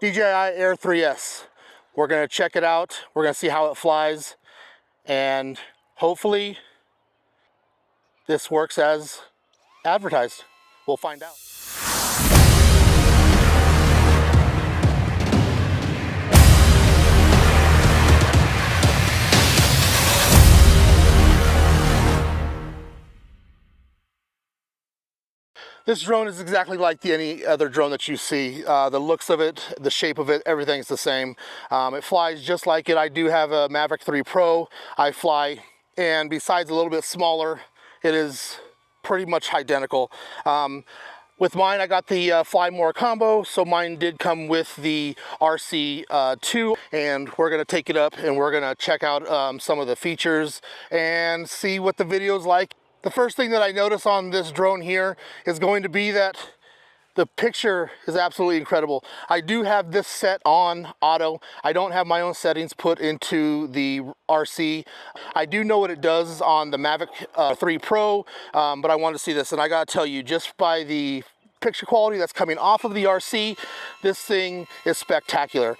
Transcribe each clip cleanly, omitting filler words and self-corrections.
DJI Air 3S. We're gonna check it out. We're gonna see how it flies, and hopefully this works as advertised. We'll find out. This drone is exactly like any other drone that you see. The looks of it, the shape of it, everything's the same. It flies just like it. I do have a Mavic 3 Pro I fly, and besides a little bit smaller, it is pretty much identical. With mine, I got the Fly More combo, so mine did come with the RC2, and we're gonna take it up and we're gonna check out some of the features and see what the video's like. The first thing that I notice on this drone here is going to be that the picture is absolutely incredible. I do have this set on auto. I don't have my own settings put into the RC. I do know what it does on the Mavic 3 Pro, but I want to see this, and I gotta tell you, just by the picture quality that's coming off of the RC, this thing is spectacular.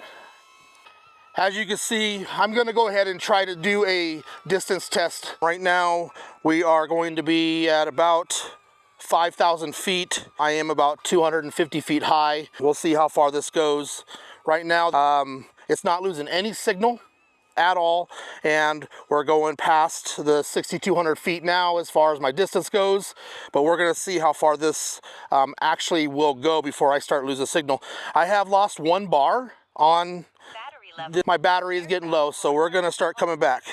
As you can see, I'm gonna go ahead and try to do a distance test. Right now, we are going to be at about 5,000 feet. I am about 250 feet high. We'll see how far this goes. Right now, it's not losing any signal at all, and we're going past the 6,200 feet now as far as my distance goes, but we're gonna see how far this actually will go before I start losing signal. I have lost one bar on my battery is getting low, so we're gonna start coming back.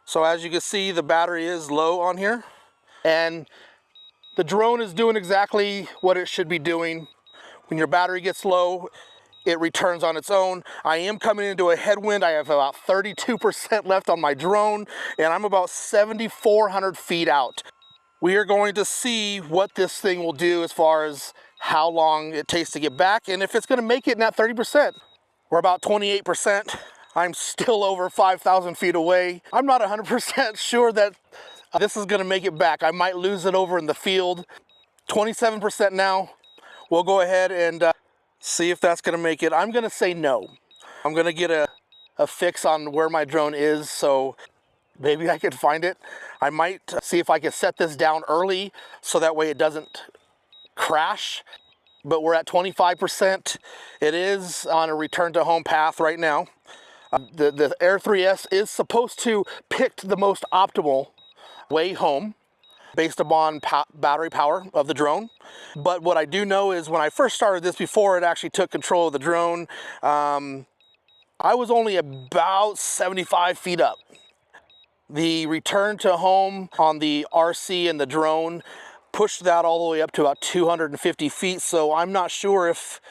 So as you can see, the battery is low on here, and the drone is doing exactly what it should be doing. When your battery gets low, it returns on its own. I am coming into a headwind. I have about 32% left on my drone, and I'm about 7,400 feet out. We are going to see what this thing will do as far as how long it takes to get back, and if it's gonna make it in that 30%. We're about 28%. I'm still over 5,000 feet away. I'm not 100% sure that this is gonna make it back. I might lose it over in the field. 27% now. We'll go ahead and see if that's gonna make it. I'm gonna say no. I'm gonna get a fix on where my drone is, so maybe I can find it. I might see if I can set this down early so that way it doesn't crash. But we're at 25%. It is on a return to home path right now. The Air 3S is supposed to pick the most optimal way home based upon battery power of the drone. But what I do know is when I first started this, before it actually took control of the drone, I was only about 75 feet up. The return to home on the RC and the drone pushed that all the way up to about 250 feet, so I'm not sure if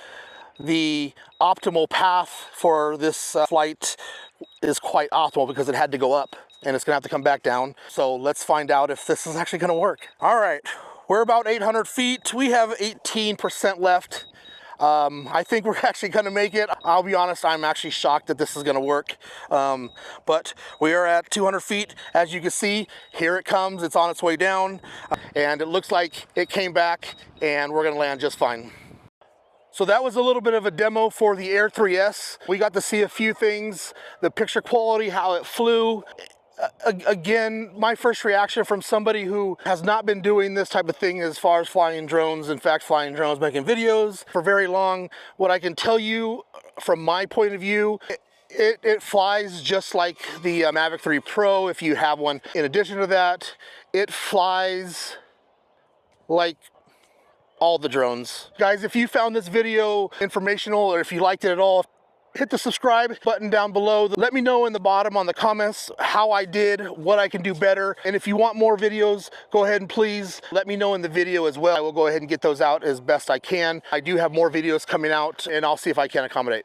the optimal path for this flight is quite optimal, because it had to go up and it's gonna have to come back down. So let's find out if this is actually gonna work. All right, we're about 800 feet. We have 18% left. I think we're actually gonna make it. I'll be honest, I'm actually shocked that this is gonna work. But we are at 200 feet. As you can see, here it comes, it's on its way down, and it looks like it came back, and we're gonna land just fine. So that was a little bit of a demo for the Air 3S. We got to see a few things, the picture quality, how it flew. Again, my first reaction from somebody who has not been doing this type of thing as far as flying drones, in fact flying drones, making videos for very long, what I can tell you from my point of view, it flies just like the Mavic 3 Pro if you have one. In addition to that, it flies like all the drones. Guys, if you found this video informational, or if you liked it at all, hit the subscribe button down below. Let me know in the bottom on the comments how I did, what I can do better. And if you want more videos, go ahead and please let me know in the video as well. I will go ahead and get those out as best I can. I do have more videos coming out, and I'll see if I can accommodate.